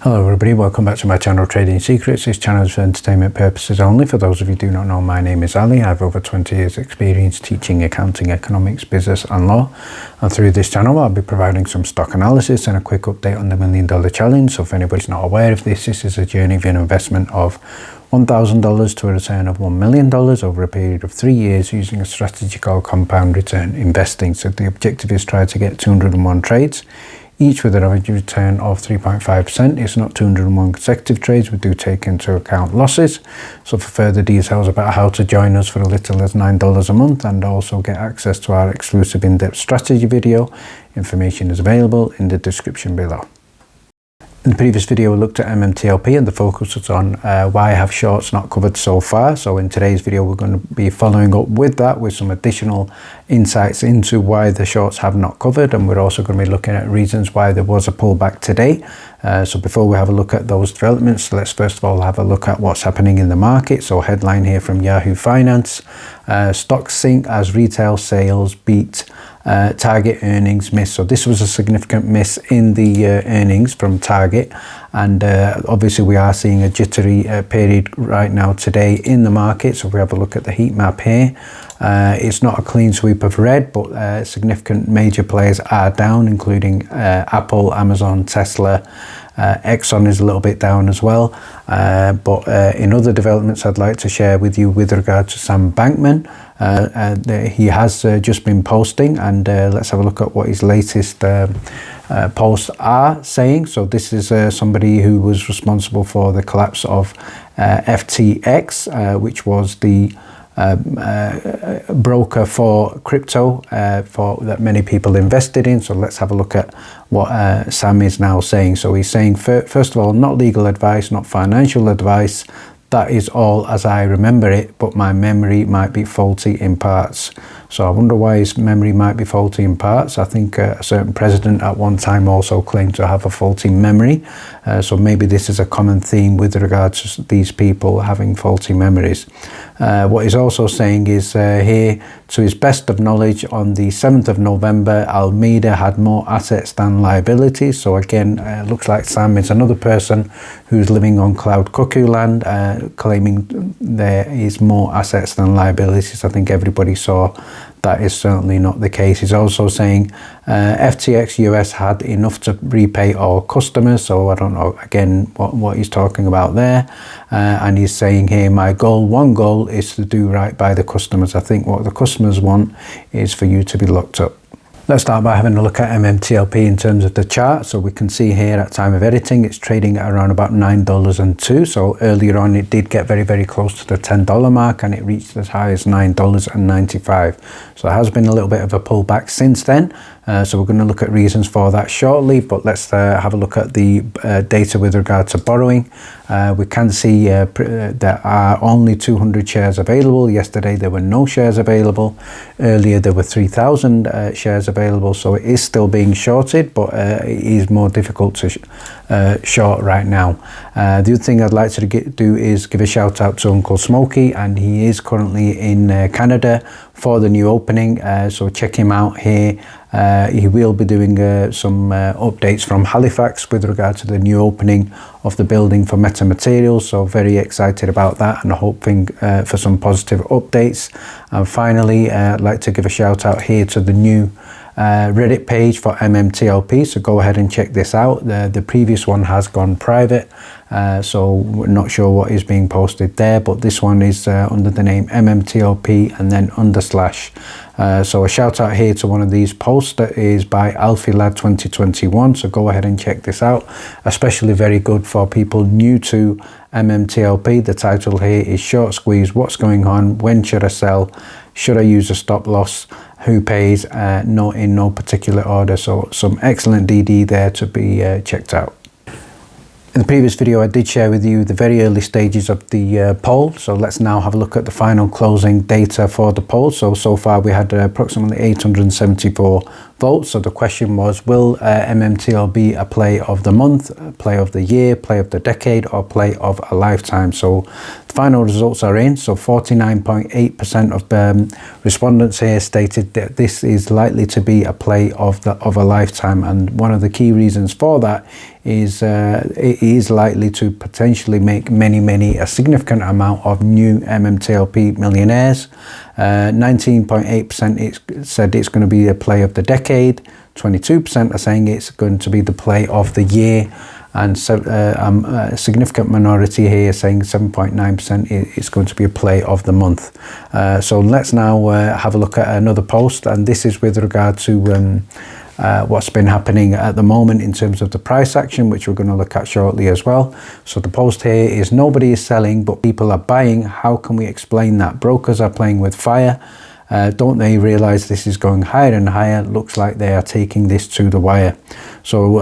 Hello everybody, welcome back to my channel Trading Secrets. This channel is for entertainment purposes only. For those of you who do not know, my name is Ali. I have over 20 years experience teaching accounting, economics, business and law. And through this channel I'll be providing some stock analysis and a quick update on the $1 Million Challenge. So if anybody's not aware of this is a journey of an investment of $1,000 to a return of $1 million over a period of 3 years using a strategy called compound return investing. So the objective is try to get 201 trades, each with an average return of 3.5%. It's not 201 consecutive trades. We do take into account losses. So for further details about how to join us for a little as $9 a month and also get access to our exclusive in-depth strategy video, information is available in the description below. In the previous video we looked at MMTLP and the focus was on why have shorts not covered so far. So in today's video we're going to be following up with that with some additional insights into why the shorts have not covered, and we're also going to be looking at reasons why there was a pullback today. So before we have a look at those developments, let's first of all have a look at what's happening in the market. So headline here from Yahoo Finance, stocks sink as retail sales beat target earnings miss. So this was a significant miss in the earnings from Target, and obviously we are seeing a jittery period right now today in the market. So if we have a look at the heat map here, it's not a clean sweep of red, but significant major players are down, including Apple, Amazon, Tesla. Exxon is a little bit down as well, but in other developments I'd like to share with you with regard to Sam Bankman. He has just been posting, and let's have a look at what his latest posts are saying. So this is somebody who was responsible for the collapse of FTX, which was the broker for crypto that many people invested in. So let's have a look at what Sam is now saying. So he's saying, first of all, not legal advice, not financial advice. That is all as I remember it, but my memory might be faulty in parts. So I wonder why his memory might be faulty in parts. I think a certain president at one time also claimed to have a faulty memory. So maybe this is a common theme with regards to these people having faulty memories. What he's also saying is here, to his best of knowledge, on the 7th of November, Alameda had more assets than liabilities. So again, looks like Sam is another person who's living on cloud cuckoo land, claiming there is more assets than liabilities. I think everybody saw that is certainly not the case. He's also saying FTX US had enough to repay all customers. So I don't know again what he's talking about there. And he's saying here, my goal, one goal is to do right by the customers. I think what the customers want is for you to be locked up. Let's start by having a look at MMTLP in terms of the chart. So we can see here at time of editing it's trading at around about $9.02. So earlier on it did get very close to the $10 mark, and it reached as high as $9.95. So there has been a little bit of a pullback since then. So we're going to look at reasons for that shortly, but let's have a look at the data with regard to borrowing. We can see there are only 200 shares available. Yesterday there were no shares available. Earlier there were 3,000 shares available, so it is still being shorted, but it is more difficult to short right now. The other thing I'd like to do is give a shout out to Uncle Smokey, and he is currently in Canada for the new opening, so check him out here. He will be doing some updates from Halifax with regard to the new opening of the building for Meta Materials, so very excited about that and hoping for some positive updates. And finally, I'd like to give a shout out here to the new Reddit page for MMTLP, so go ahead and check this out. The previous one has gone private, so we're not sure what is being posted there, but this one is under the name MMTLP and then /. So a shout out here to one of these posts that is by AlfieLad 2021, so go ahead and check this out. Especially very good for people new to MMTLP. The title here is Short Squeeze, what's going on, when should I sell, should I use a stop loss, who pays, in no particular order. So some excellent DD there to be checked out. In the previous video I did share with you the very early stages of the poll, so let's now have a look at the final closing data for the poll. So far we had approximately 874 votes. So the question was, will MMTLP be a play of the month, play of the year, play of the decade, or play of a lifetime? So the final results are in. So 49.8% of respondents here stated that this is likely to be a play of a lifetime, and one of the key reasons for that is it is likely to potentially make a significant amount of new MMTLP millionaires. 19.8% it said it's going to be a play of the decade. 22% are saying it's going to be the play of the year, and a significant minority here saying 7.9% is going to be a play of the month. So let's now have a look at another post, and this is with regard to what's been happening at the moment in terms of the price action, which we're going to look at shortly as well. So the post here is: nobody is selling but people are buying. How can we explain that? Brokers are playing with fire. Don't they realize this is going higher and higher? Looks like they are taking this to the wire. So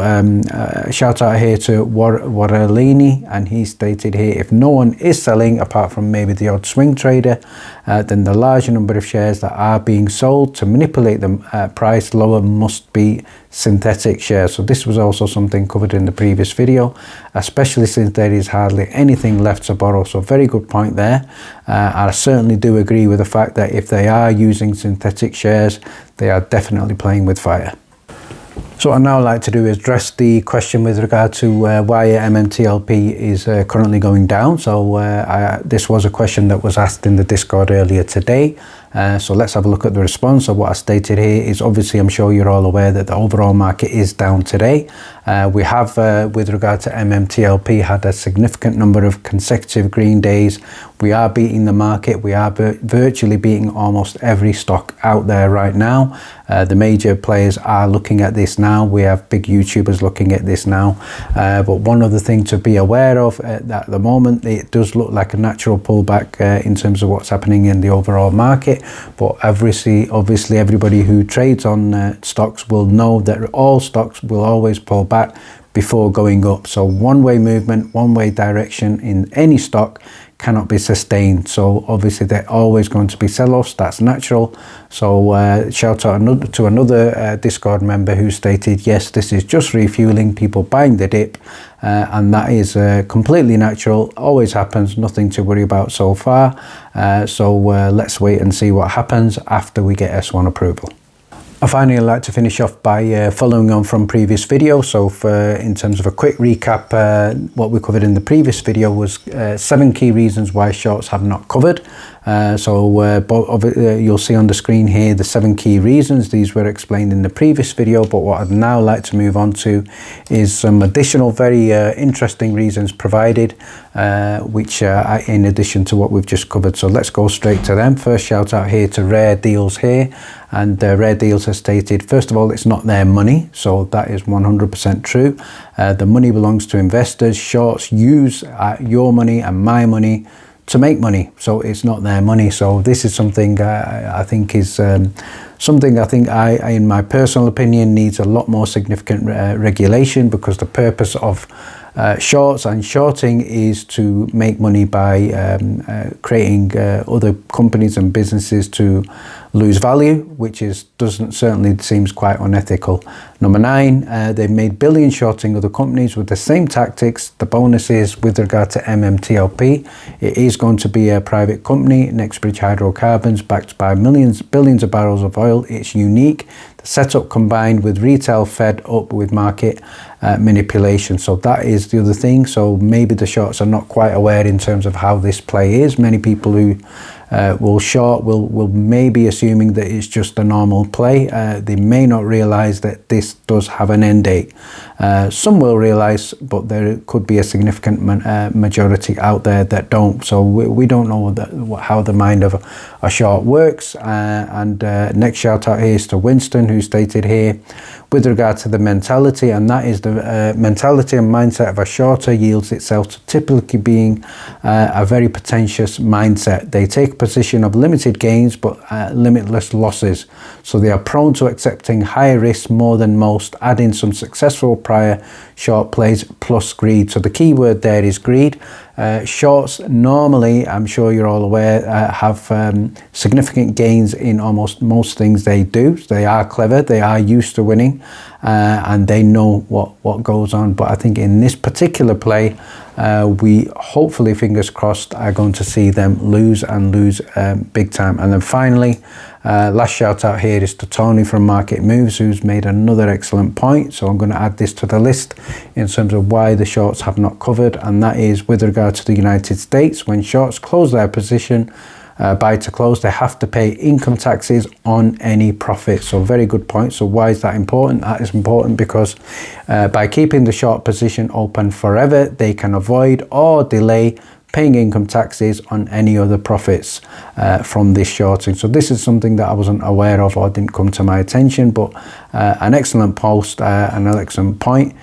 shout out here to Waralini, and he stated here, if no one is selling apart from maybe the odd swing trader, then the larger number of shares that are being sold to manipulate the price lower must be synthetic shares. So this was also something covered in the previous video, especially since there is hardly anything left to borrow. So very good point there. I certainly do agree with the fact that if they are using synthetic shares, they are definitely playing with fire. So what I'd now like to do is address the question with regard to why MMTLP is currently going down. So this was a question that was asked in the Discord earlier today. So let's have a look at the response. So what I stated here is, obviously I'm sure you're all aware that the overall market is down today. We have, with regard to MMTLP, had a significant number of consecutive green days. We are beating the market. We are virtually beating almost every stock out there right now. The major players are looking at this now. We have big YouTubers looking at this now. But one other thing to be aware of at the moment, it does look like a natural pullback in terms of what's happening in the overall market. But obviously everybody who trades on stocks will know that all stocks will always pull back before going up. So one-way movement, one-way direction in any stock cannot be sustained. So obviously they're always going to be sell-offs. That's natural. So shout out to another Discord member who stated, yes, this is just refueling, people buying the dip, and that is completely natural, always happens, nothing to worry about so far. So let's wait and see what happens after we get S1 approval. I finally like to finish off by following on from previous video. So in terms of a quick recap, what we covered in the previous video was 7 key reasons why shorts have not covered. You'll see on the screen here the 7 key reasons. These were explained in the previous video, but what I'd now like to move on to is some additional very interesting reasons provided, which are in addition to what we've just covered. So let's go straight to them. First, shout out here to Rare Deals here, and Rare Deals has stated, first of all, it's not their money, so that is 100% true. The money belongs to investors. Shorts use your money and my money to make money, so it's not their money. So this is something I think is something I think in my personal opinion needs a lot more significant regulation, because the purpose of shorts and shorting is to make money by creating other companies and businesses to lose value, which certainly seems quite unethical. Number 9, they've made billions shorting other companies with the same tactics. The bonus is, with regard to MMTLP, it is going to be a private company, next Bridge Hydrocarbons, backed by billions of barrels of oil. It's unique. The setup combined with retail fed up with market manipulation. So that is the other thing. So maybe the shorts are not quite aware in terms of how this play is. Many people who will short will maybe assuming that it's just a normal play. They may not realize that this does have an end date. Some will realize, but there could be a significant majority out there that don't. So we don't know how the mind of a short works. Next shout out here is to Winston, who stated here, with regard to the mentality, and that is the mentality and mindset of a shorter yields itself to typically being a very pretentious mindset. They take a position of limited gains but limitless losses, so they are prone to accepting higher risks more than most, adding some successful prior short plays plus greed. So the key word there is greed. Shorts normally, I'm sure you're all aware, have significant gains in almost most things they do. They are clever, they are used to winning, and they know what goes on. But I think in this particular play, we hopefully, fingers crossed, are going to see them lose and lose big time. And then finally, last shout out here is to Tony from Market Moves, who's made another excellent point. So I'm going to add this to the list in terms of why the shorts have not covered, and that is with regard to the United States. When shorts close their position, buy to close, they have to pay income taxes on any profit. So very good point. So why is that important? That is important because by keeping the short position open forever, they can avoid or delay paying income taxes on any other profits from this shorting. So this is something that I wasn't aware of or didn't come to my attention, but an excellent post and an excellent point.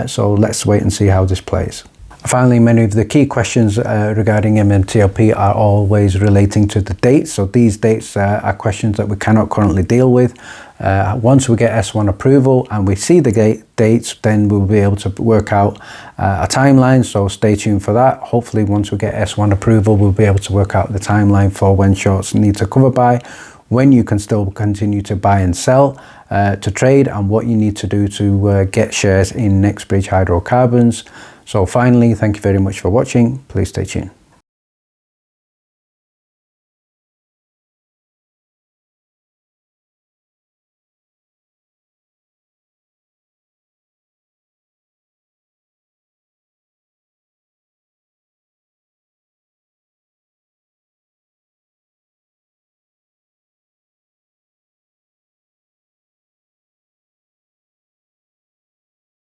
So let's wait and see how this plays. Finally, many of the key questions regarding MMTLP are always relating to the dates. So these dates are questions that we cannot currently deal with. Once we get S1 approval and we see the dates, then we'll be able to work out a timeline. So stay tuned for that. Hopefully, once we get S1 approval, we'll be able to work out the timeline for when shorts need to cover by, when you can still continue to buy and sell to trade, and what you need to do to get shares in next Bridge Hydrocarbons. So finally, thank you very much for watching. Please stay tuned.